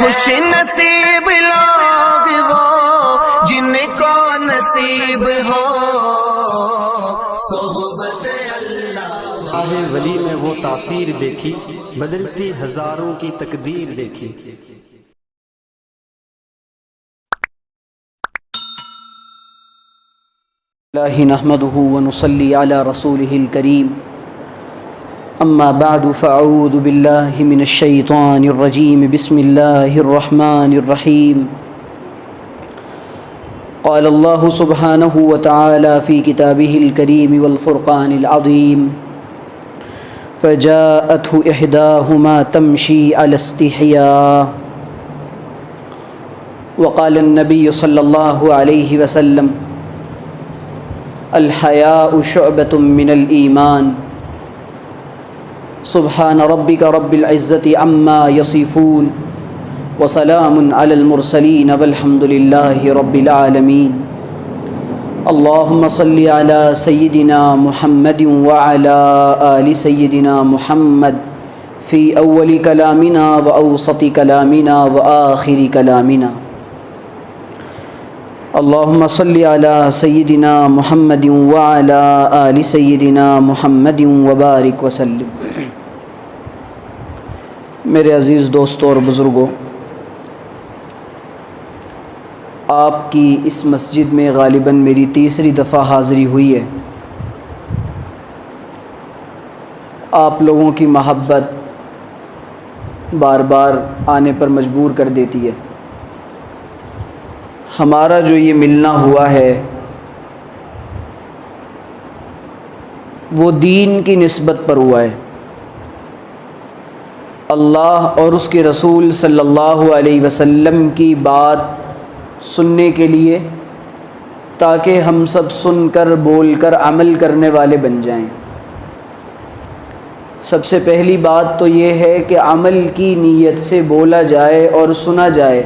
خوش نصیب لوگ وہ جن کو نصیب ہو صحبت اللہ۔ راہ ولی میں وہ تاثیر دیکھی، بدلتی ہزاروں کی تقدیر دیکھی۔ اللہ نحمده ونصلي على رسوله الكريم اما بعد فاعوذ بالله من الشيطان الرجيم بسم الله الرحمن الرحيم قال الله سبحانه وتعالى في كتابه الكريم والفرقان العظيم فجاءته إحداهما تمشي على استحياء وقال النبي صلى الله عليه وسلم الحياء شعبة من الإيمان سبحان ربك رب العزة عما يصفون وسلام على المرسلين والحمد لله رب العالمين اللهم صل على سيدنا محمد وعلى آل سيدنا محمد في أول كلامنا وأوسط كلامنا وآخر كلامنا اللهم صل على سيدنا محمد وعلى آل سيدنا محمد وبارك وسلم۔ میرے عزیز دوستوں اور بزرگوں، آپ کی اس مسجد میں غالباً میری تیسری دفعہ حاضری ہوئی ہے۔ آپ لوگوں کی محبت بار بار آنے پر مجبور کر دیتی ہے۔ ہمارا جو یہ ملنا ہوا ہے وہ دین کی نسبت پر ہوا ہے، اللہ اور اس کے رسول صلی اللہ علیہ وسلم کی بات سننے کے لیے، تاکہ ہم سب سن کر بول کر عمل کرنے والے بن جائیں۔ سب سے پہلی بات تو یہ ہے کہ عمل کی نیت سے بولا جائے اور سنا جائے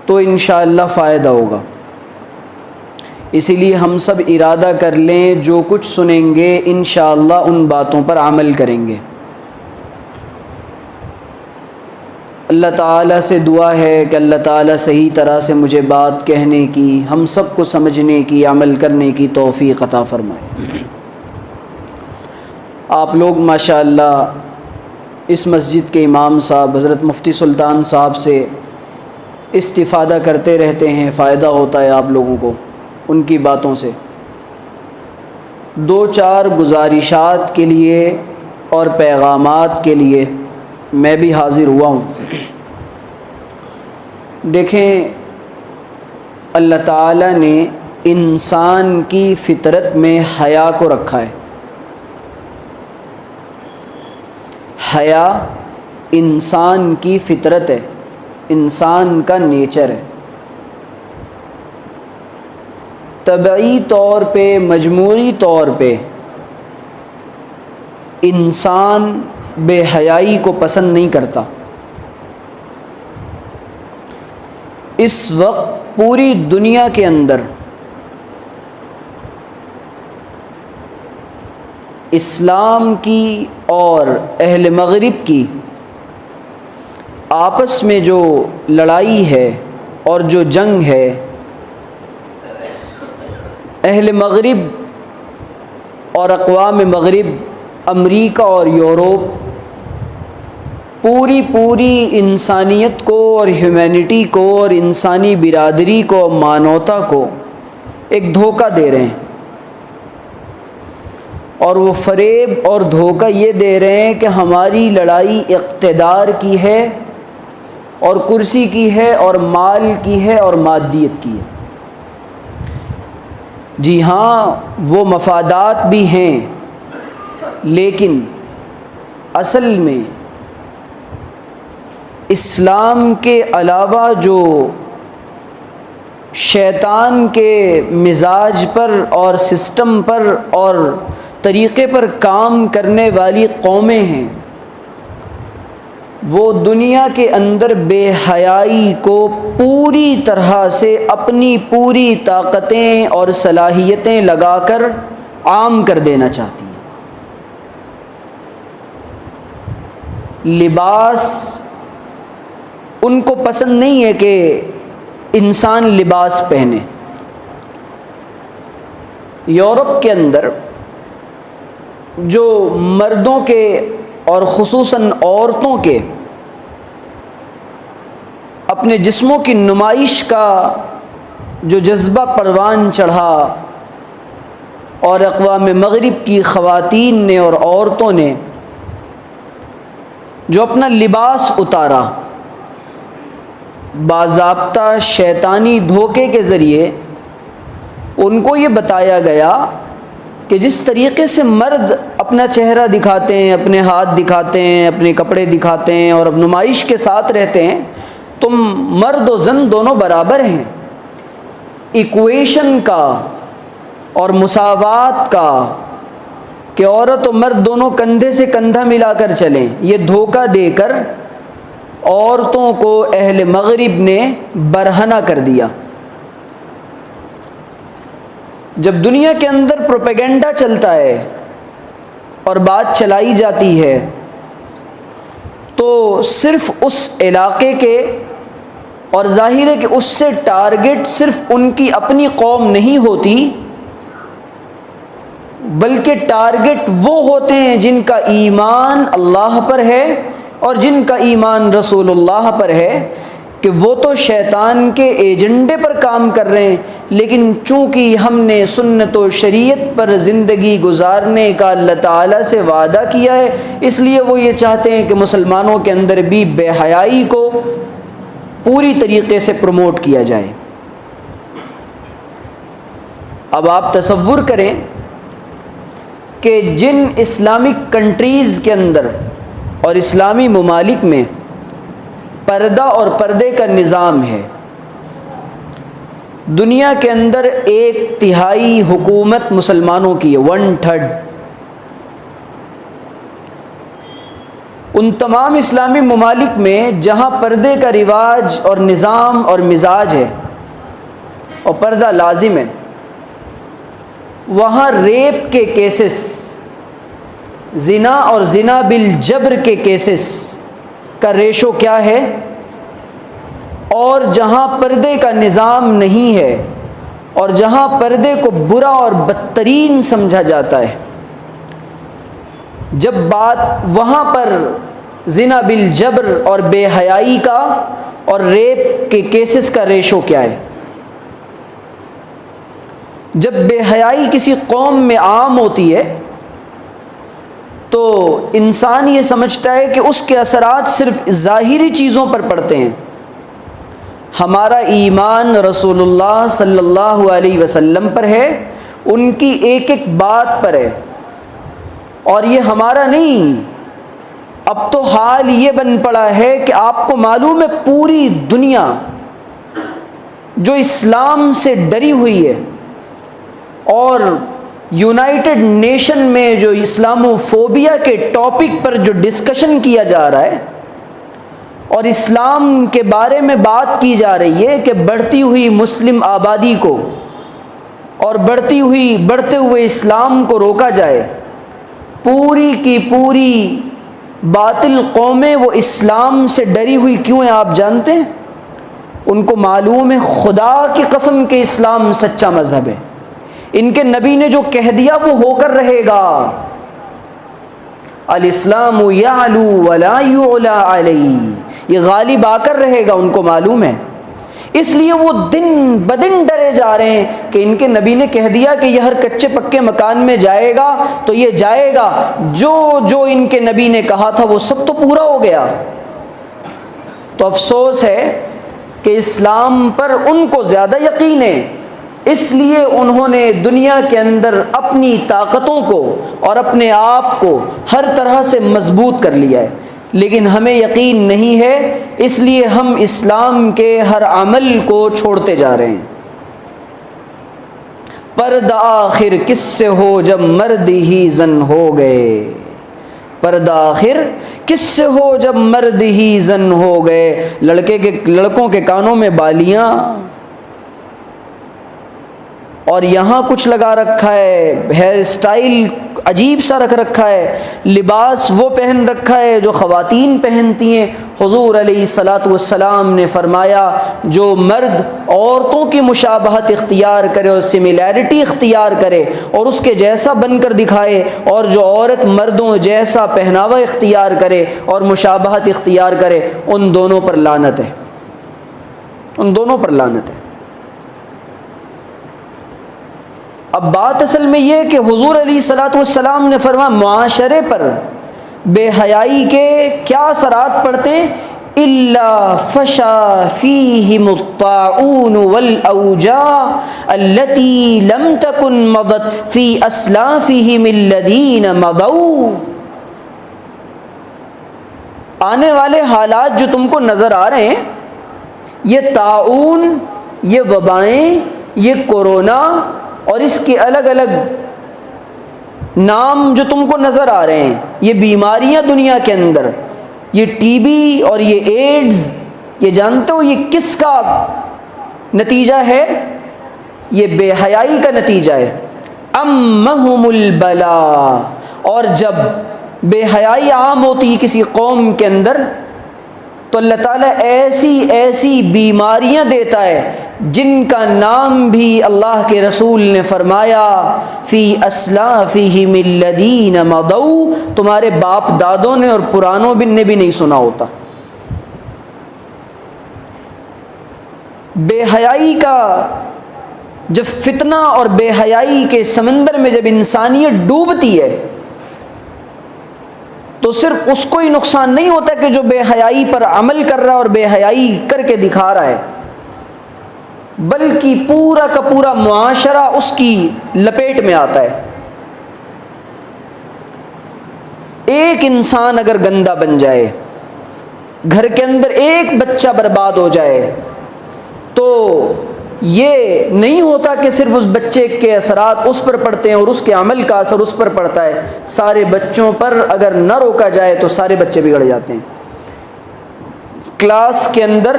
تو انشاءاللہ فائدہ ہوگا۔ اسی لیے ہم سب ارادہ کر لیں جو کچھ سنیں گے انشاءاللہ ان باتوں پر عمل کریں گے۔ اللہ تعالیٰ سے دعا ہے کہ اللہ تعالیٰ صحیح طرح سے مجھے بات کہنے کی، ہم سب کو سمجھنے کی، عمل کرنے کی توفیق عطا فرمائے۔ آپ لوگ ماشاءاللہ اس مسجد کے امام صاحب حضرت مفتی سلطان صاحب سے استفادہ کرتے رہتے ہیں، فائدہ ہوتا ہے آپ لوگوں کو ان کی باتوں سے۔ دو چار گزارشات کے لیے اور پیغامات کے لیے میں بھی حاضر ہوا ہوں۔ دیکھیں، اللہ تعالیٰ نے انسان کی فطرت میں حیا کو رکھا ہے۔ حیا انسان کی فطرت ہے، انسان کا نیچر ہے۔ طبعی طور پہ، مجموعی طور پہ انسان بے حیائی کو پسند نہیں کرتا۔ اس وقت پوری دنیا کے اندر اسلام کی اور اہل مغرب کی آپس میں جو لڑائی ہے اور جو جنگ ہے، اہل مغرب اور اقوام مغرب، امریکہ اور یورپ، پوری انسانیت کو اور ہیومینٹی کو اور انسانی برادری کو، مانوتا کو ایک دھوکہ دے رہے ہیں، اور وہ فریب اور دھوکہ یہ دے رہے ہیں کہ ہماری لڑائی اقتدار کی ہے اور کرسی کی ہے اور مال کی ہے اور مادیت کی ہے۔ جی ہاں، وہ مفادات بھی ہیں، لیکن اصل میں اسلام کے علاوہ جو شیطان کے مزاج پر اور سسٹم پر اور طریقے پر کام کرنے والی قومیں ہیں، وہ دنیا کے اندر بے حیائی کو پوری طرح سے اپنی پوری طاقتیں اور صلاحیتیں لگا کر عام کر دینا چاہتی ہیں۔ لباس ان کو پسند نہیں ہے کہ انسان لباس پہنے۔ یورپ کے اندر جو مردوں کے اور خصوصاً عورتوں کے اپنے جسموں کی نمائش کا جو جذبہ پروان چڑھا، اور اقوام مغرب کی خواتین نے اور عورتوں نے جو اپنا لباس اتارا، باضابطہ شیطانی دھوکے کے ذریعے ان کو یہ بتایا گیا کہ جس طریقے سے مرد اپنا چہرہ دکھاتے ہیں، اپنے ہاتھ دکھاتے ہیں، اپنے کپڑے دکھاتے ہیں اور اب نمائش کے ساتھ رہتے ہیں، تم مرد و زن دونوں برابر ہیں۔ ایکویشن کا اور مساوات کا کہ عورت و مرد دونوں کندھے سے کندھا ملا کر چلیں، یہ دھوکہ دے کر عورتوں کو اہل مغرب نے برہنہ کر دیا۔ جب دنیا کے اندر پروپیگنڈا چلتا ہے اور بات چلائی جاتی ہے تو صرف اس علاقے کے، اور ظاہر ہے کہ اس سے ٹارگٹ صرف ان کی اپنی قوم نہیں ہوتی، بلکہ ٹارگٹ وہ ہوتے ہیں جن کا ایمان اللہ پر ہے اور جن کا ایمان رسول اللہ پر ہے، کہ وہ تو شیطان کے ایجنڈے پر کام کر رہے ہیں، لیکن چونکہ ہم نے سنت و شریعت پر زندگی گزارنے کا اللہ تعالیٰ سے وعدہ کیا ہے، اس لیے وہ یہ چاہتے ہیں کہ مسلمانوں کے اندر بھی بے حیائی کو پوری طریقے سے پروموٹ کیا جائے۔ اب آپ تصور کریں کہ جن اسلامک کنٹریز کے اندر اور اسلامی ممالک میں پردہ اور پردے کا نظام ہے، دنیا کے اندر 1/3 حکومت مسلمانوں کی ہے، 1/3۔ ان تمام اسلامی ممالک میں جہاں پردے کا رواج اور نظام اور مزاج ہے اور پردہ لازم ہے، وہاں ریپ کے کیسز، زنا اور زنا بالجبر کے کیسز کا ریشو کیا ہے؟ اور جہاں پردے کا نظام نہیں ہے اور جہاں پردے کو برا اور بدترین سمجھا جاتا ہے، جب بات وہاں پر زنا بالجبر اور بے حیائی کا اور ریپ کے کیسز کا ریشو کیا ہے؟ جب بے حیائی کسی قوم میں عام ہوتی ہے تو انسان یہ سمجھتا ہے کہ اس کے اثرات صرف ظاہری چیزوں پر پڑتے ہیں۔ ہمارا ایمان رسول اللہ صلی اللہ علیہ وسلم پر ہے، ان کی ایک ایک بات پر ہے، اور یہ ہمارا نہیں۔ اب تو حال یہ بن پڑا ہے کہ آپ کو معلوم ہے پوری دنیا جو اسلام سے ڈری ہوئی ہے، اور یونائٹڈ نیشن میں جو اسلامو فوبیا کے ٹاپک پر جو ڈسکشن کیا جا رہا ہے اور اسلام کے بارے میں بات کی جا رہی ہے کہ بڑھتی ہوئی مسلم آبادی کو اور بڑھتے ہوئے اسلام کو روکا جائے، پوری کی پوری باطل قومیں وہ اسلام سے ڈری ہوئی کیوں ہیں آپ جانتے ہیں؟ ان کو معلوم ہے خدا کی قسم کہ اسلام سچا مذہب ہے، ان کے نبی نے جو کہہ دیا وہ ہو کر رہے گا۔ الاسلام یعلو ولا یعلی علیہ، یہ غالب آ کر رہے گا، ان کو معلوم ہے، اس لیے وہ دن بدن ڈرے جا رہے ہیں کہ ان کے نبی نے کہہ دیا کہ یہ ہر کچے پکے مکان میں جائے گا تو یہ جائے گا، جو ان کے نبی نے کہا تھا وہ سب تو پورا ہو گیا۔ تو افسوس ہے کہ اسلام پر ان کو زیادہ یقین ہے، اس لیے انہوں نے دنیا کے اندر اپنی طاقتوں کو اور اپنے آپ کو ہر طرح سے مضبوط کر لیا ہے، لیکن ہمیں یقین نہیں ہے، اس لیے ہم اسلام کے ہر عمل کو چھوڑتے جا رہے ہیں۔ پردہ آخر کس سے ہو جب مرد ہی زن ہو گئے، پردہ آخر کس سے ہو جب مرد ہی زن ہو گئے۔ لڑکوں کے کانوں میں بالیاں، اور یہاں کچھ لگا رکھا ہے، ہیئر اسٹائل عجیب سا رکھ رکھا ہے، لباس وہ پہن رکھا ہے جو خواتین پہنتی ہیں۔ حضور علیہ الصلاۃ والسلام نے فرمایا جو مرد عورتوں کی مشابہت اختیار کرے اور سملیرٹی اختیار کرے اور اس کے جیسا بن کر دکھائے، اور جو عورت مردوں جیسا پہناوا اختیار کرے اور مشابہت اختیار کرے، ان دونوں پر لعنت ہے، ان دونوں پر لعنت ہے۔ اب بات اصل میں یہ کہ حضور علیہ الصلاۃ والسلام نے فرمایا معاشرے پر بے حیائی کے کیا اثرات پڑتے ہیں؟ الا فشا فیہم الطاعون والاوجاع التي لم تكن مضت فی اسلافہم الذین مضوا۔ آنے والے حالات جو تم کو نظر آ رہے ہیں، یہ طاعون، یہ وبائیں، یہ کورونا اور اس کے الگ الگ نام جو تم کو نظر آ رہے ہیں، یہ بیماریاں دنیا کے اندر، یہ ٹی بی اور یہ ایڈز، یہ جانتے ہو یہ کس کا نتیجہ ہے؟ یہ بے حیائی کا نتیجہ ہے۔ امہم البلاء، اور جب بے حیائی عام ہوتی ہے کسی قوم کے اندر تو اللہ تعالیٰ ایسی ایسی بیماریاں دیتا ہے جن کا نام بھی اللہ کے رسول نے فرمایا فی اسلافہم الذین مضوا، تمہارے باپ دادوں نے اور پرانوں نے بھی نہیں سنا ہوتا۔ بے حیائی کا جب فتنہ اور بے حیائی کے سمندر میں جب انسانیت ڈوبتی ہے تو صرف اس کو ہی نقصان نہیں ہوتا کہ جو بے حیائی پر عمل کر رہا ہے اور بے حیائی کر کے دکھا رہا ہے، بلکہ پورا کا پورا معاشرہ اس کی لپیٹ میں آتا ہے۔ ایک انسان اگر گندا بن جائے، گھر کے اندر ایک بچہ برباد ہو جائے، تو یہ نہیں ہوتا کہ صرف اس بچے کے اثرات اس پر پڑتے ہیں اور اس کے عمل کا اثر اس پر پڑتا ہے، سارے بچوں پر اگر نہ روکا جائے تو سارے بچے بگڑ جاتے ہیں۔ کلاس کے اندر،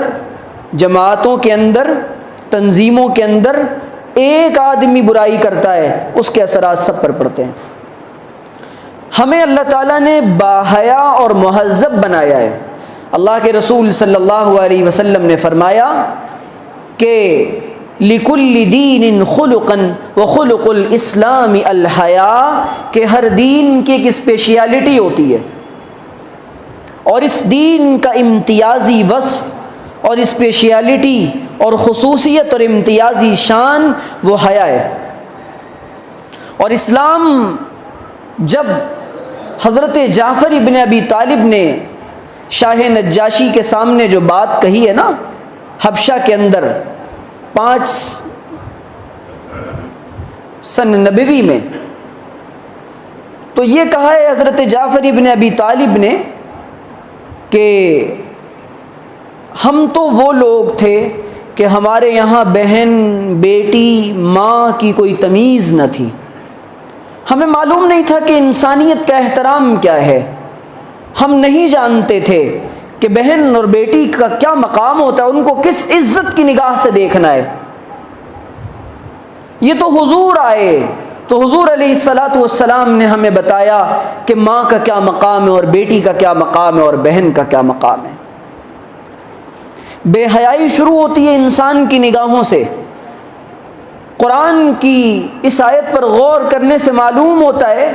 جماعتوں کے اندر، تنظیموں کے اندر ایک آدمی برائی کرتا ہے، اس کے اثرات سب پر پڑتے ہیں۔ ہمیں اللہ تعالیٰ نے باحیا اور مہذب بنایا ہے۔ اللہ کے رسول صلی اللہ علیہ وسلم نے فرمایا کہ لِكُلِّ دِينٍ خُلُقًا وَخُلُقُ الْإِسْلَامِ الْحَيَاءُ، کہ ہر دین کی ایک اسپیشیلٹی ہوتی ہے اور اس دین کا امتیازی وصف اور اسپیشیلٹی اور خصوصیت اور امتیازی شان وہ حیا ہے۔ اور اسلام جب حضرت جعفر ابن ابی طالب نے شاہ نجاشی کے سامنے جو بات کہی ہے نا حبشہ کے اندر 5 سن نبوی میں، تو یہ کہا ہے حضرت جعفر ابن ابی طالب نے کہ ہم تو وہ لوگ تھے کہ ہمارے یہاں بہن، بیٹی، ماں کی کوئی تمیز نہ تھی، ہمیں معلوم نہیں تھا کہ انسانیت کا احترام کیا ہے، ہم نہیں جانتے تھے کہ بہن اور بیٹی کا کیا مقام ہوتا ہے، ان کو کس عزت کی نگاہ سے دیکھنا ہے۔ یہ تو حضور آئے تو حضور علیہ الصلاۃ والسلام نے ہمیں بتایا کہ ماں کا کیا مقام ہے اور بیٹی کا کیا مقام ہے اور بہن کا کیا مقام ہے۔ بے حیائی شروع ہوتی ہے انسان کی نگاہوں سے۔ قرآن کی اس آیت پر غور کرنے سے معلوم ہوتا ہے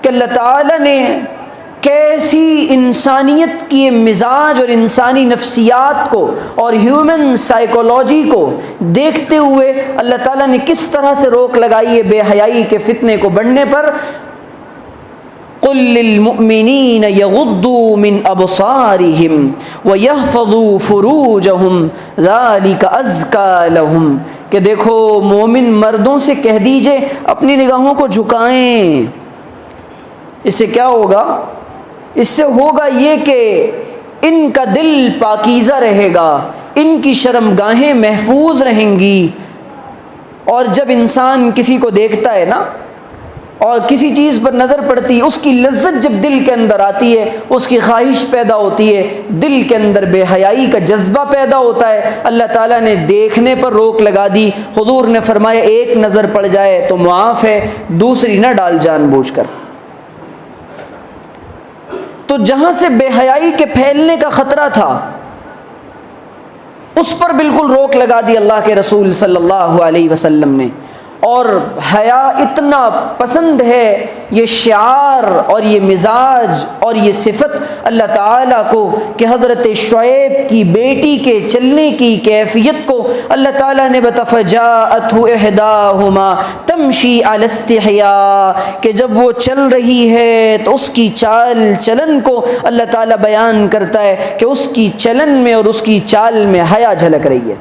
کہ اللہ تعالیٰ نے کیسی انسانیت کی مزاج اور انسانی نفسیات کو اور ہیومن سائیکولوجی کو دیکھتے ہوئے اللہ تعالیٰ نے کس طرح سے روک لگائی ہے بے حیائی کے فتنے کو بڑھنے پر۔ قل للمؤمنین یغضوا من ابصارہم ویحفظوا فروجہم ذلک ازکی لہم، کہ دیکھو مومن مردوں سے کہہ دیجئے اپنی نگاہوں کو جھکائیں۔ اس سے کیا ہوگا؟ اس سے ہوگا یہ کہ ان کا دل پاکیزہ رہے گا، ان کی شرمگاہیں محفوظ رہیں گی۔ اور جب انسان کسی کو دیکھتا ہے نا اور کسی چیز پر نظر پڑتی ہے، اس کی لذت جب دل کے اندر آتی ہے، اس کی خواہش پیدا ہوتی ہے، دل کے اندر بے حیائی کا جذبہ پیدا ہوتا ہے، اللہ تعالیٰ نے دیکھنے پر روک لگا دی۔ حضور نے فرمایا ایک نظر پڑ جائے تو معاف ہے، دوسری نہ ڈال جان بوجھ کر۔ تو جہاں سے بے حیائی کے پھیلنے کا خطرہ تھا اس پر بالکل روک لگا دی اللہ کے رسول صلی اللہ علیہ وسلم نے۔ اور حیا اتنا پسند ہے، یہ شعار اور یہ مزاج اور یہ صفت اللہ تعالیٰ کو، کہ حضرت شعیب کی بیٹی کے چلنے کی کیفیت کو اللہ تعالیٰ نے فَجَاءَتْهُ إِحْدَاهُمَا تَمْشِي عَلَى اسْتِحْيَاءٍ، کہ جب وہ چل رہی ہے تو اس کی چال چلن کو اللہ تعالیٰ بیان کرتا ہے کہ اس کی چلن میں اور اس کی چال میں حیا جھلک رہی ہے۔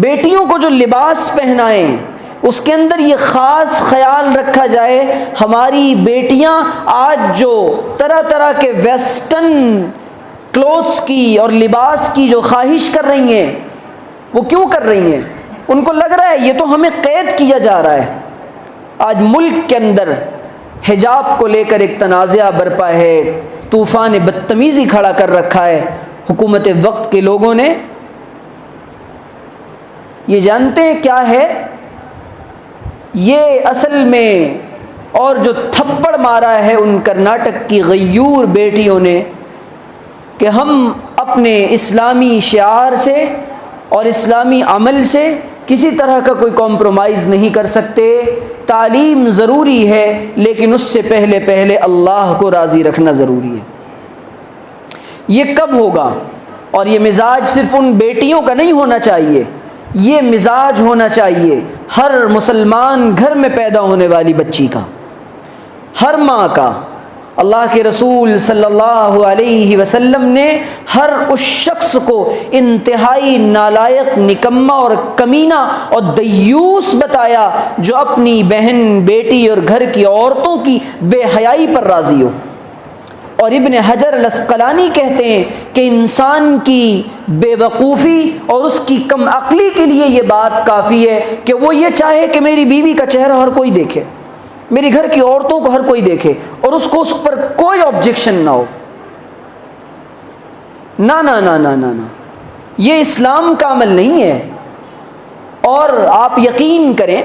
بیٹیوں کو جو لباس پہنائیں اس کے اندر یہ خاص خیال رکھا جائے، ہماری بیٹیاں آج جو طرح طرح کے ویسٹرن کلوتھس کی اور لباس کی جو خواہش کر رہی ہیں، وہ کیوں کر رہی ہیں؟ ان کو لگ رہا ہے یہ تو ہمیں قید کیا جا رہا ہے۔ آج ملک کے اندر حجاب کو لے کر ایک تنازع برپا ہے، طوفان بدتمیزی کھڑا کر رکھا ہے حکومت وقت کے لوگوں نے۔ یہ جانتے ہیں کیا ہے؟ یہ اصل میں اور جو تھپڑ مارا ہے ان کرناٹک کی غیور بیٹیوں نے کہ ہم اپنے اسلامی شعار سے اور اسلامی عمل سے کسی طرح کا کوئی کمپرومائز نہیں کر سکتے، تعلیم ضروری ہے لیکن اس سے پہلے اللہ کو راضی رکھنا ضروری ہے۔ یہ کب ہوگا؟ اور یہ مزاج صرف ان بیٹیوں کا نہیں ہونا چاہیے، یہ مزاج ہونا چاہیے ہر مسلمان گھر میں پیدا ہونے والی بچی کا، ہر ماں کا۔ اللہ کے رسول صلی اللہ علیہ وسلم نے ہر اس شخص کو انتہائی نالائق، نکما اور کمینہ اور دیوس بتایا جو اپنی بہن، بیٹی اور گھر کی عورتوں کی بے حیائی پر راضی ہو۔ اور ابن حجر الاسقلانی کہتے ہیں کہ انسان کی بے وقوفی اور اس کی کم عقلی کے لیے یہ بات کافی ہے کہ وہ یہ چاہے کہ میری بیوی کا چہرہ ہر کوئی دیکھے، میری گھر کی عورتوں کو ہر کوئی دیکھے اور اس کو اس پر کوئی آبجیکشن نہ ہو۔ نا نا نا نا نا نا، یہ اسلام کا عمل نہیں ہے۔ اور آپ یقین کریں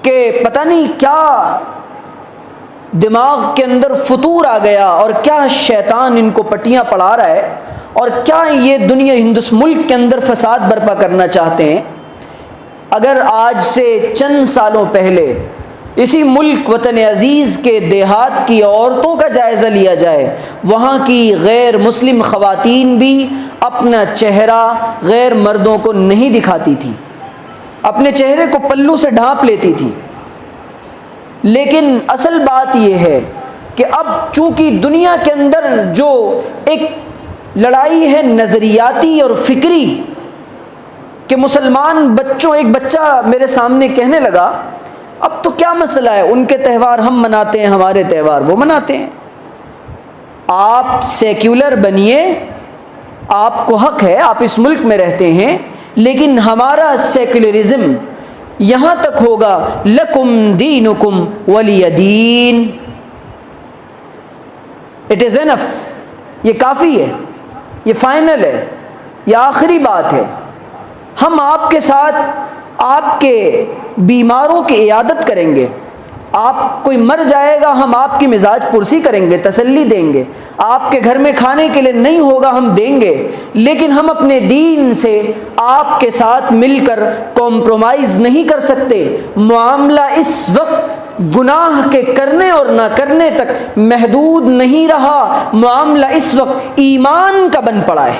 کہ پتہ نہیں کیا دماغ کے اندر فطور آ گیا اور کیا شیطان ان کو پٹیاں پڑھا رہا ہے اور کیا یہ دنیا ملک کے اندر فساد برپا کرنا چاہتے ہیں۔ اگر آج سے چند سالوں پہلے اسی ملک وطن عزیز کے دیہات کی عورتوں کا جائزہ لیا جائے، وہاں کی غیر مسلم خواتین بھی اپنا چہرہ غیر مردوں کو نہیں دکھاتی تھی، اپنے چہرے کو پلو سے ڈھانپ لیتی تھی۔ لیکن اصل بات یہ ہے کہ اب چونکہ دنیا کے اندر جو ایک لڑائی ہے نظریاتی اور فکری، کہ مسلمان بچوں، ایک بچہ میرے سامنے کہنے لگا اب تو کیا مسئلہ ہے، ان کے تہوار ہم مناتے ہیں، ہمارے تہوار وہ مناتے ہیں۔ آپ سیکولر بنیے، آپ کو حق ہے، آپ اس ملک میں رہتے ہیں، لیکن ہمارا سیکولرزم یہاں تک ہوگا لکم دینکم ولی دین۔ اٹ از انف، یہ کافی ہے، یہ فائنل ہے، یہ آخری بات ہے۔ ہم آپ کے ساتھ آپ کے بیماروں کی عیادت کریں گے، آپ کوئی مر جائے گا ہم آپ کی مزاج پرسی کریں گے، تسلی دیں گے، آپ کے گھر میں کھانے کے لیے نہیں ہوگا ہم دیں گے، لیکن ہم اپنے دین سے آپ کے ساتھ مل کر کمپرومائز نہیں کر سکتے۔ معاملہ اس وقت گناہ کے کرنے اور نہ کرنے تک محدود نہیں رہا، معاملہ اس وقت ایمان کا بن پڑا ہے۔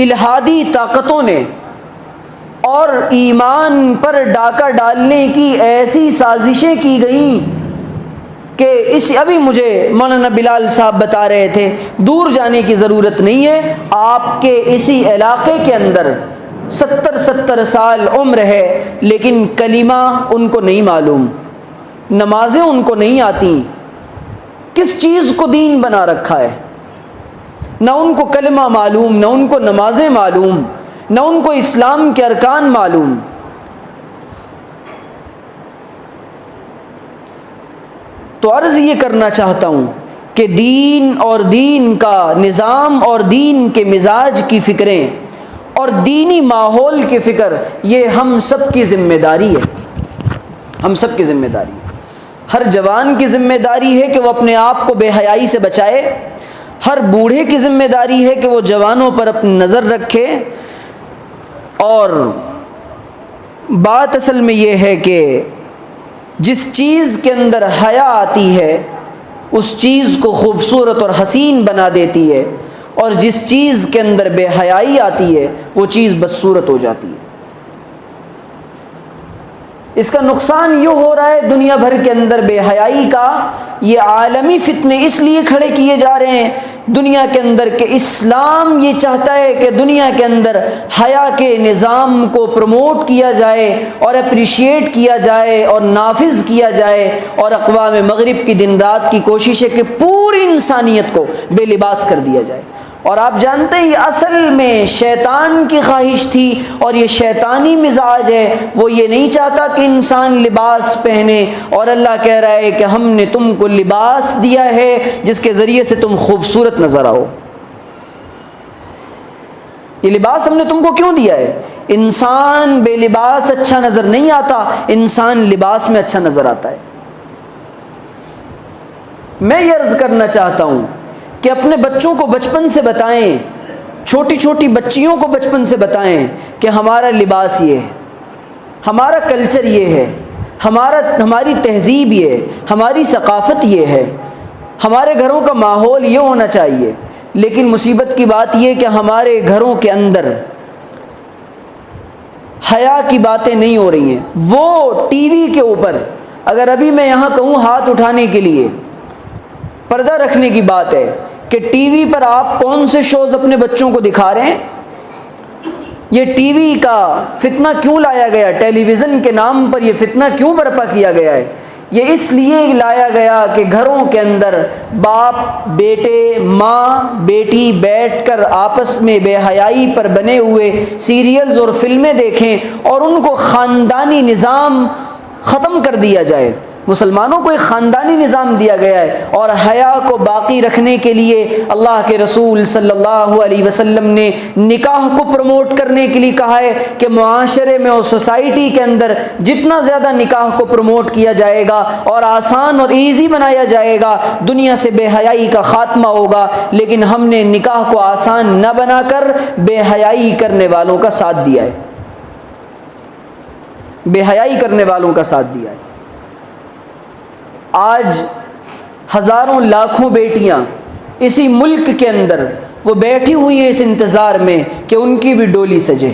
الہادی طاقتوں نے اور ایمان پر ڈاکہ ڈالنے کی ایسی سازشیں کی گئیں کہ ابھی مجھے مولانا بلال صاحب بتا رہے تھے، دور جانے کی ضرورت نہیں ہے، آپ کے اسی علاقے کے اندر 70 سال عمر ہے لیکن کلمہ ان کو نہیں معلوم، نمازیں ان کو نہیں آتی، کس چیز کو دین بنا رکھا ہے؟ نہ ان کو کلمہ معلوم، نہ ان کو نمازیں معلوم، نہ ان کو اسلام کے ارکان معلوم۔ تو عرض یہ کرنا چاہتا ہوں کہ دین اور دین کا نظام اور دین کے مزاج کی فکریں اور دینی ماحول کی فکر، یہ ہم سب کی ذمہ داری ہے، ہم سب کی ذمہ داری ہے۔ ہر جوان کی ذمہ داری ہے کہ وہ اپنے آپ کو بے حیائی سے بچائے، ہر بوڑھے کی ذمہ داری ہے کہ وہ جوانوں پر اپنی نظر رکھے، اور بات اصل میں یہ ہے کہ جس چیز کے اندر حیا آتی ہے اس چیز کو خوبصورت اور حسین بنا دیتی ہے، اور جس چیز کے اندر بے حیائی آتی ہے وہ چیز بدصورت ہو جاتی ہے۔ اس کا نقصان یہ ہو رہا ہے دنیا بھر کے اندر بے حیائی کا، یہ عالمی فتنے اس لیے کھڑے کیے جا رہے ہیں دنیا کے اندر کہ اسلام یہ چاہتا ہے کہ دنیا کے اندر حیا کے نظام کو پروموٹ کیا جائے اور اپریشیٹ کیا جائے اور نافذ کیا جائے، اور اقوام مغرب کی دن رات کی کوشش ہے کہ پوری انسانیت کو بے لباس کر دیا جائے۔ اور آپ جانتے ہیں اصل میں شیطان کی خواہش تھی، اور یہ شیطانی مزاج ہے، وہ یہ نہیں چاہتا کہ انسان لباس پہنے، اور اللہ کہہ رہا ہے کہ ہم نے تم کو لباس دیا ہے جس کے ذریعے سے تم خوبصورت نظر آؤ۔ یہ لباس ہم نے تم کو کیوں دیا ہے؟ انسان بے لباس اچھا نظر نہیں آتا، انسان لباس میں اچھا نظر آتا ہے۔ میں یہ عرض کرنا چاہتا ہوں کہ اپنے بچوں کو بچپن سے بتائیں، چھوٹی چھوٹی بچیوں کو بچپن سے بتائیں کہ ہمارا لباس یہ ہے، ہمارا کلچر یہ ہے، ہماری تہذیب یہ ہے، ہماری ثقافت یہ ہے، ہمارے گھروں کا ماحول یہ ہونا چاہیے۔ لیکن مصیبت کی بات یہ کہ ہمارے گھروں کے اندر حیا کی باتیں نہیں ہو رہی ہیں۔ وہ ٹی وی کے اوپر اگر ابھی میں یہاں کہوں ہاتھ اٹھانے کے لیے، پردہ رکھنے کی بات ہے کہ ٹی وی پر آپ کون سے شوز اپنے بچوں کو دکھا رہے ہیں۔ یہ ٹی وی کا فتنہ کیوں لایا گیا، ٹیلی ویژن کے نام پر یہ فتنہ کیوں برپا کیا گیا ہے؟ یہ اس لیے لایا گیا کہ گھروں کے اندر باپ بیٹے، ماں بیٹی بیٹھ کر آپس میں بے حیائی پر بنے ہوئے سیریلز اور فلمیں دیکھیں، اور ان کو خاندانی نظام ختم کر دیا جائے۔ مسلمانوں کو ایک خاندانی نظام دیا گیا ہے، اور حیا کو باقی رکھنے کے لیے اللہ کے رسول صلی اللہ علیہ وسلم نے نکاح کو پروموٹ کرنے کے لیے کہا ہے کہ معاشرے میں اور سوسائٹی کے اندر جتنا زیادہ نکاح کو پروموٹ کیا جائے گا اور آسان اور ایزی بنایا جائے گا، دنیا سے بے حیائی کا خاتمہ ہوگا۔ لیکن ہم نے نکاح کو آسان نہ بنا کر بے حیائی کرنے والوں کا ساتھ دیا ہے، بے حیائی کرنے والوں کا ساتھ دیا ہے۔ آج ہزاروں لاکھوں بیٹیاں اسی ملک کے اندر وہ بیٹھی ہوئی ہیں اس انتظار میں کہ ان کی بھی ڈولی سجے،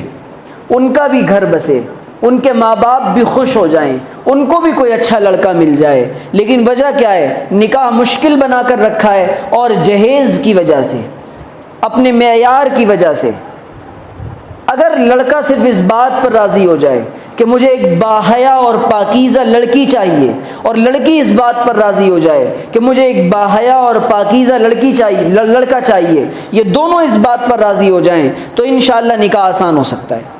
ان کا بھی گھر بسے، ان کے ماں باپ بھی خوش ہو جائیں، ان کو بھی کوئی اچھا لڑکا مل جائے۔ لیکن وجہ کیا ہے؟ نکاح مشکل بنا کر رکھا ہے، اور جہیز کی وجہ سے، اپنے معیار کی وجہ سے۔ اگر لڑکا صرف اس بات پر راضی ہو جائے کہ مجھے ایک باحیا اور پاکیزہ لڑکی چاہیے، اور لڑکی اس بات پر راضی ہو جائے کہ مجھے ایک باحیا اور پاکیزہ لڑکی چاہیے، لڑکا چاہیے، یہ دونوں اس بات پر راضی ہو جائیں تو انشاءاللہ نکاح آسان ہو سکتا ہے۔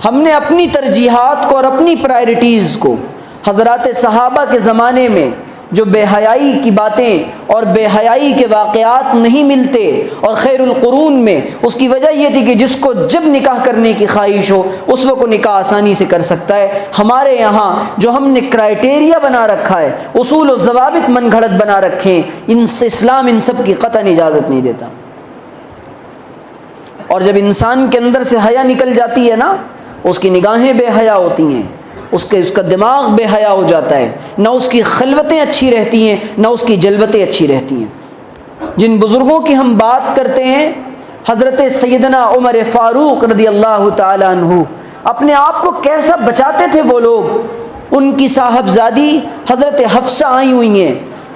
ہم نے اپنی ترجیحات کو اور اپنی پرائرٹیز کو حضرات صحابہ کے زمانے میں جو بے حیائی کی باتیں اور بے حیائی کے واقعات نہیں ملتے، اور خیر القرون میں اس کی وجہ یہ تھی کہ جس کو جب نکاح کرنے کی خواہش ہو اس وقت وہ نکاح آسانی سے کر سکتا ہے۔ ہمارے یہاں جو ہم نے کرائٹیریا بنا رکھا ہے، اصول و ضوابط من گھڑت بنا رکھے ہیں، ان سے اسلام ان سب کی قطعاً اجازت نہیں دیتا۔ اور جب انسان کے اندر سے حیا نکل جاتی ہے نا، اس کی نگاہیں بے حیا ہوتی ہیں، اس کا دماغ بے حیا ہو جاتا ہے، نہ اس کی خلوتیں اچھی رہتی ہیں نہ اس کی جلوتیں اچھی رہتی ہیں۔ جن بزرگوں کی ہم بات کرتے ہیں، حضرت سیدنا عمر فاروق رضی اللہ تعالی عنہ، اپنے آپ کو کیسا بچاتے تھے وہ لوگ۔ ان کی صاحبزادی حضرت حفصہ آئی ہوئی ہیں،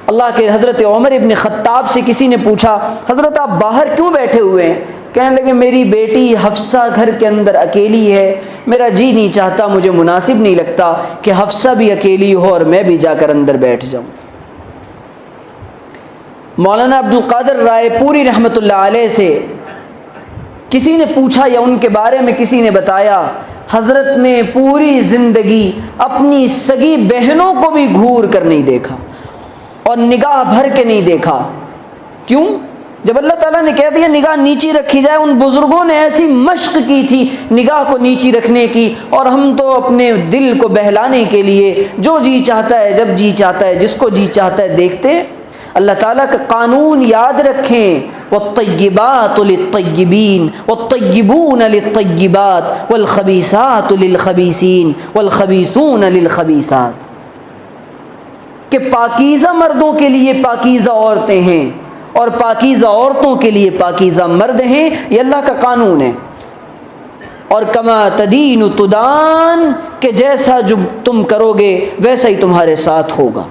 اللہ کے حضرت عمر ابن خطاب سے کسی نے پوچھا حضرت آپ باہر کیوں بیٹھے ہوئے ہیں؟ کہنے لگے میری بیٹی حفصہ گھر کے اندر اکیلی ہے، میرا جی نہیں چاہتا، مجھے مناسب نہیں لگتا کہ حفصہ بھی اکیلی ہو اور میں بھی جا کر اندر بیٹھ جاؤں۔ مولانا عبد القادر رائے پوری رحمۃ اللہ علیہ سے کسی نے پوچھا یا ان کے بارے میں کسی نے بتایا حضرت نے پوری زندگی اپنی سگی بہنوں کو بھی گھور کر نہیں دیکھا اور نگاہ بھر کے نہیں دیکھا. کیوں؟ جب اللہ تعالیٰ نے کہہ دیا نگاہ نیچی رکھی جائے، ان بزرگوں نے ایسی مشق کی تھی نگاہ کو نیچی رکھنے کی، اور ہم تو اپنے دل کو بہلانے کے لیے جو جی چاہتا ہے، جب جی چاہتا ہے، جس کو جی چاہتا ہے دیکھتے ہیں. اللہ تعالیٰ کا قانون یاد رکھیں، والطیبات للطیبین والطیبون للطیبات والخبیثات للخبیثین والخبیثون للخبیثات، کہ پاکیزہ مردوں کے لیے پاکیزہ عورتیں ہیں اور پاکیزہ عورتوں کے لیے پاکیزہ مرد ہیں. یہ اللہ کا قانون ہے. اور کما تدین تدان، کہ جیسا جو تم کرو گے ویسا ہی تمہارے ساتھ ہوگا.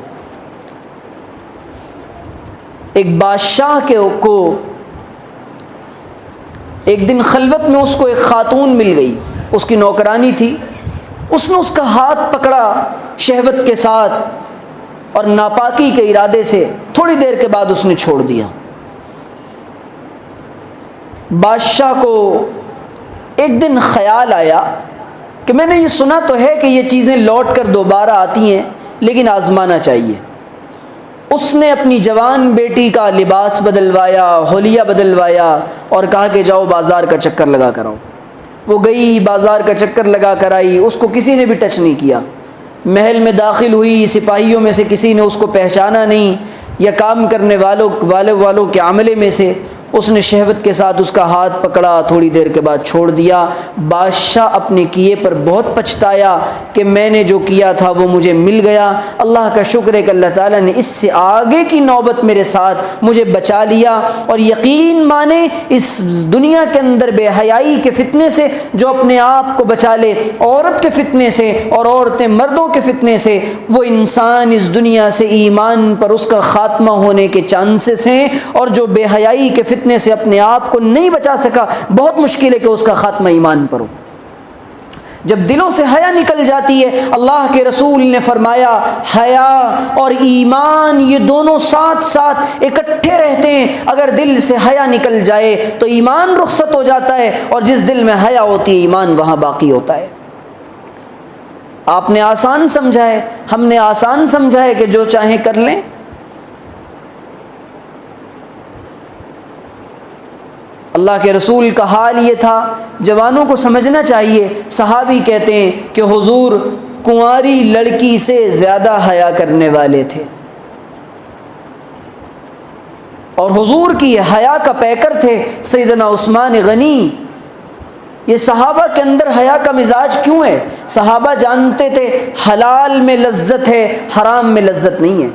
ایک بادشاہ کو ایک دن خلوت میں اس کو ایک خاتون مل گئی، اس کی نوکرانی تھی. اس نے اس کا ہاتھ پکڑا شہوت کے ساتھ اور ناپاکی کے ارادے سے. تھوڑی دیر کے بعد اس نے چھوڑ دیا. بادشاہ کو ایک دن خیال آیا کہ میں نے یہ سنا تو ہے کہ یہ چیزیں لوٹ کر دوبارہ آتی ہیں، لیکن آزمانا چاہیے. اس نے اپنی جوان بیٹی کا لباس بدلوایا، حلیہ بدلوایا اور کہا کہ جاؤ بازار کا چکر لگا کر آؤ. وہ گئی، بازار کا چکر لگا کر آئی. اس کو کسی نے بھی ٹچ نہیں کیا. محل میں داخل ہوئی، سپاہیوں میں سے کسی نے اس کو پہچانا نہیں، یا کام کرنے والوں کے عملے میں سے اس نے شہوت کے ساتھ اس کا ہاتھ پکڑا، تھوڑی دیر کے بعد چھوڑ دیا. بادشاہ اپنے کیے پر بہت پچھتایا کہ میں نے جو کیا تھا وہ مجھے مل گیا. اللہ کا شکر ہے کہ اللہ تعالیٰ نے اس سے آگے کی نوبت میرے ساتھ مجھے بچا لیا. اور یقین مانے اس دنیا کے اندر بے حیائی کے فتنے سے جو اپنے آپ کو بچا لے، عورت کے فتنے سے اور عورتیں مردوں کے فتنے سے، وہ انسان اس دنیا سے ایمان پر اس کا خاتمہ ہونے کے چانسز ہیں. اور جو بے حیائی کے فتنے سے اپنے آپ کو نہیں بچا سکا، بہت مشکل ہے کہ اس کا خاتمہ ایمان پر ہو. جب دلوں سے حیا نکل جاتی ہے، اللہ کے رسول نے فرمایا حیا اور ایمان یہ دونوں ساتھ ساتھ اکٹھے رہتے ہیں. اگر دل سے حیا نکل جائے تو ایمان رخصت ہو جاتا ہے، اور جس دل میں حیا ہوتی ہے ایمان وہاں باقی ہوتا ہے. آپ نے آسان سمجھا ہے، ہم نے آسان سمجھا ہے کہ جو چاہیں کر لیں. اللہ کے رسول کا حال یہ تھا. جوانوں کو سمجھنا چاہیے. صحابی کہتے ہیں کہ حضور کنواری لڑکی سے زیادہ حیا کرنے والے تھے، اور حضور کی حیا کا پیکر تھے سیدنا عثمان غنی. یہ صحابہ کے اندر حیا کا مزاج کیوں ہے؟ صحابہ جانتے تھے حلال میں لذت ہے، حرام میں لذت نہیں ہے.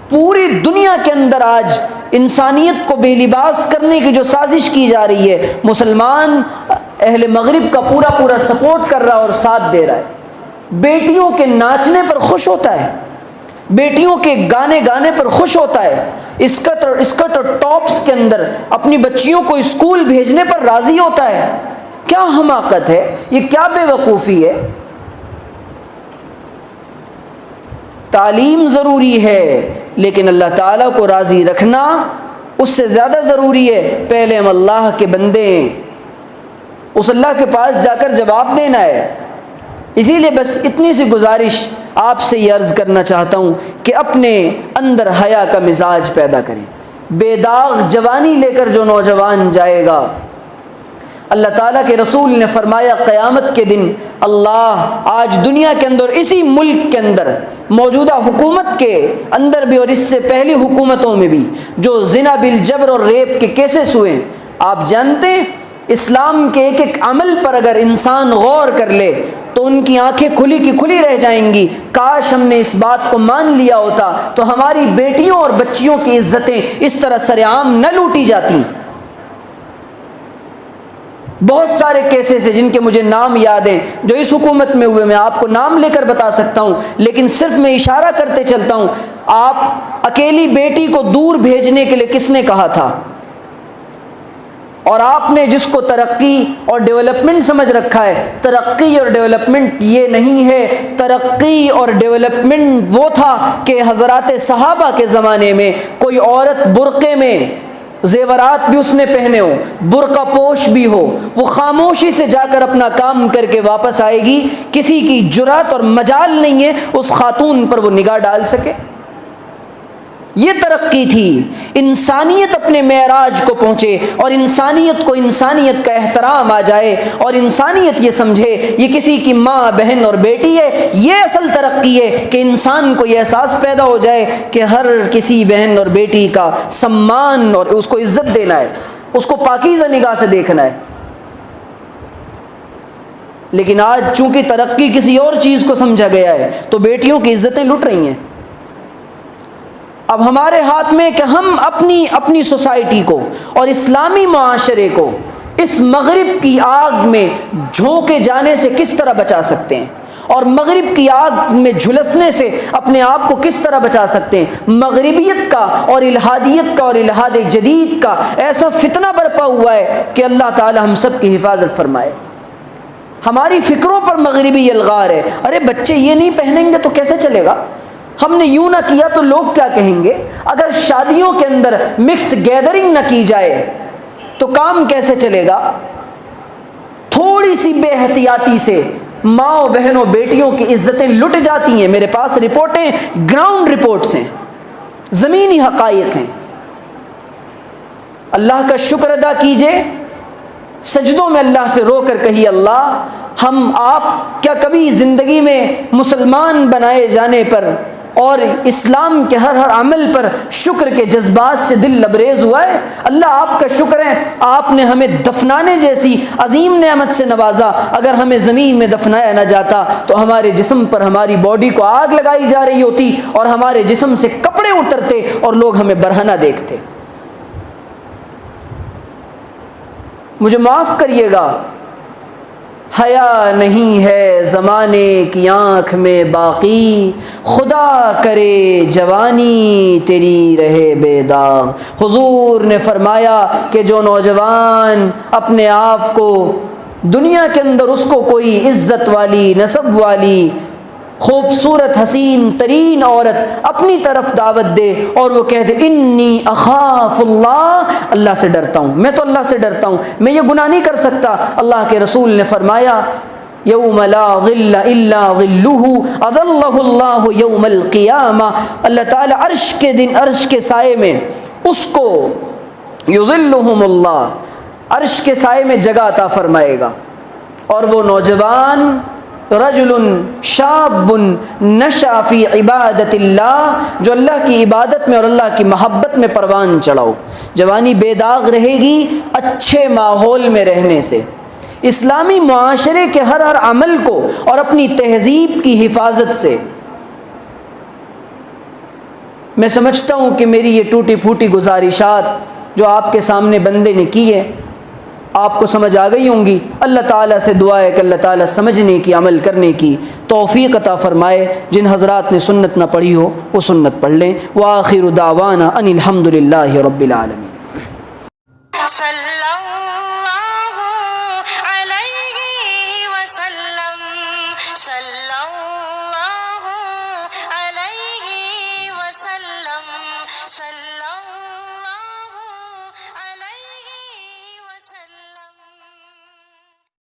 پوری دنیا کے اندر آج انسانیت کو بے لباس کرنے کی جو سازش کی جا رہی ہے، مسلمان اہل مغرب کا پورا سپورٹ کر رہا اور ساتھ دے رہا ہے. بیٹیوں کے ناچنے پر خوش ہوتا ہے، بیٹیوں کے گانے پر خوش ہوتا ہے، اسکرٹ اور ٹاپس کے اندر اپنی بچیوں کو اسکول بھیجنے پر راضی ہوتا ہے. کیا حماقت ہے یہ، کیا بے وقوفی ہے. تعلیم ضروری ہے، لیکن اللہ تعالیٰ کو راضی رکھنا اس سے زیادہ ضروری ہے. پہلے ہم اللہ کے بندے ہیں، اس اللہ کے پاس جا کر جواب دینا ہے. اسی لیے بس اتنی سی گزارش آپ سے یہ عرض کرنا چاہتا ہوں کہ اپنے اندر حیا کا مزاج پیدا کریں. بے داغ جوانی لے کر جو نوجوان جائے گا، اللہ تعالیٰ کے رسول نے فرمایا قیامت کے دن اللہ آج دنیا کے اندر، اسی ملک کے اندر، موجودہ حکومت کے اندر بھی اور اس سے پہلی حکومتوں میں بھی جو زنا بالجبر اور ریپ کے کیسز ہوئے، آپ جانتے ہیں اسلام کے ایک ایک عمل پر اگر انسان غور کر لے تو ان کی آنکھیں کھلی کی کھلی رہ جائیں گی. کاش ہم نے اس بات کو مان لیا ہوتا تو ہماری بیٹیوں اور بچیوں کی عزتیں اس طرح سر عام نہ لوٹی جاتی. بہت سارے کیسز ہیں جن کے مجھے نام یاد ہیں جو اس حکومت میں ہوئے، میں آپ کو نام لے کر بتا سکتا ہوں، لیکن صرف میں اشارہ کرتے چلتا ہوں. آپ اکیلی بیٹی کو دور بھیجنے کے لیے کس نے کہا تھا؟ اور آپ نے جس کو ترقی اور ڈیولپمنٹ سمجھ رکھا ہے، ترقی اور ڈیولپمنٹ یہ نہیں ہے. ترقی اور ڈیولپمنٹ وہ تھا کہ حضرات صحابہ کے زمانے میں کوئی عورت برقعے میں زیورات بھی اس نے پہنے ہو، برقع پوش بھی ہو، وہ خاموشی سے جا کر اپنا کام کر کے واپس آئے گی، کسی کی جرات اور مجال نہیں ہے اس خاتون پر وہ نگاہ ڈال سکے۔ یہ ترقی تھی، انسانیت اپنے معراج کو پہنچے اور انسانیت کو انسانیت کا احترام آ جائے اور انسانیت یہ سمجھے یہ کسی کی ماں بہن اور بیٹی ہے۔ یہ اصل ترقی ہے کہ انسان کو یہ احساس پیدا ہو جائے کہ ہر کسی بہن اور بیٹی کا سمان اور اس کو عزت دینا ہے، اس کو پاکیزہ نگاہ سے دیکھنا ہے۔ لیکن آج چونکہ ترقی کسی اور چیز کو سمجھا گیا ہے تو بیٹیوں کی عزتیں لٹ رہی ہیں۔ اب ہمارے ہاتھ میں کہ ہم اپنی سوسائٹی کو اور اسلامی معاشرے کو اس مغرب کی آگ میں جھونکے جانے سے کس طرح بچا سکتے ہیں، اور مغرب کی آگ میں جھلسنے سے اپنے آپ کو کس طرح بچا سکتے ہیں۔ مغربیت کا اور الہادیت کا اور الہاد جدید کا ایسا فتنہ برپا ہوا ہے کہ اللہ تعالی ہم سب کی حفاظت فرمائے۔ ہماری فکروں پر مغربی الغار ہے، ارے بچے یہ نہیں پہنیں گے تو کیسے چلے گا، ہم نے یوں نہ کیا تو لوگ کیا کہیں گے، اگر شادیوں کے اندر مکس گیدرنگ نہ کی جائے تو کام کیسے چلے گا۔ تھوڑی سی بے احتیاطی سے ماں بہنوں بیٹیوں کی عزتیں لٹ جاتی ہیں۔ میرے پاس رپورٹیں، گراؤنڈ رپورٹس ہیں، زمینی حقائق ہیں۔ اللہ کا شکر ادا کیجئے، سجدوں میں اللہ سے رو کر کہیے اللہ ہم آپ کیا کبھی زندگی میں مسلمان بنائے جانے پر اور اسلام کے ہر عمل پر شکر کے جذبات سے دل لبریز ہوا ہے؟ اللہ آپ کا شکر ہے آپ نے ہمیں دفنانے جیسی عظیم نعمت سے نوازا۔ اگر ہمیں زمین میں دفنایا نہ جاتا تو ہمارے جسم پر ہماری باڈی کو آگ لگائی جا رہی ہوتی اور ہمارے جسم سے کپڑے اترتے اور لوگ ہمیں برہنہ دیکھتے۔ مجھے معاف کریے گا، حیا نہیں ہے زمانے کی آنکھ میں باقی، خدا کرے جوانی تیری رہے بے داغ۔ حضور نے فرمایا کہ جو نوجوان اپنے آپ کو دنیا کے اندر اس کو کوئی عزت والی نسب والی خوبصورت حسین ترین عورت اپنی طرف دعوت دے اور وہ کہہ دے انی اخاف اللہ، اللہ سے ڈرتا ہوں، میں تو اللہ سے ڈرتا ہوں، میں یہ گناہ نہیں کر سکتا، اللہ کے رسول نے فرمایا یوم لا ظل الا ظلہ اظلہ اللہ یوم القیامہ، اللہ تعالی عرش کے دن عرش کے سائے میں اس کو یظلہم اللہ، عرش کے سائے میں جگہ عطا فرمائے گا۔ اور وہ نوجوان رجل شاب نشأ فی عبادت اللہ، جو اللہ کی عبادت میں اور اللہ کی محبت میں پروان چڑھاؤ۔ جوانی بے داغ رہے گی اچھے ماحول میں رہنے سے، اسلامی معاشرے کے ہر عمل کو اور اپنی تہذیب کی حفاظت سے۔ میں سمجھتا ہوں کہ میری یہ ٹوٹی پھوٹی گزارشات جو آپ کے سامنے بندے نے کی ہے آپ کو سمجھ آ گئی ہوں گی۔ اللہ تعالیٰ سے دعا ہے کہ اللہ تعالیٰ سمجھنے کی عمل کرنے کی توفیق عطا فرمائے۔ جن حضرات نے سنت نہ پڑھی ہو وہ سنت پڑھ لیں۔ وآخر دعوانا ان الحمد للہ رب العالمین۔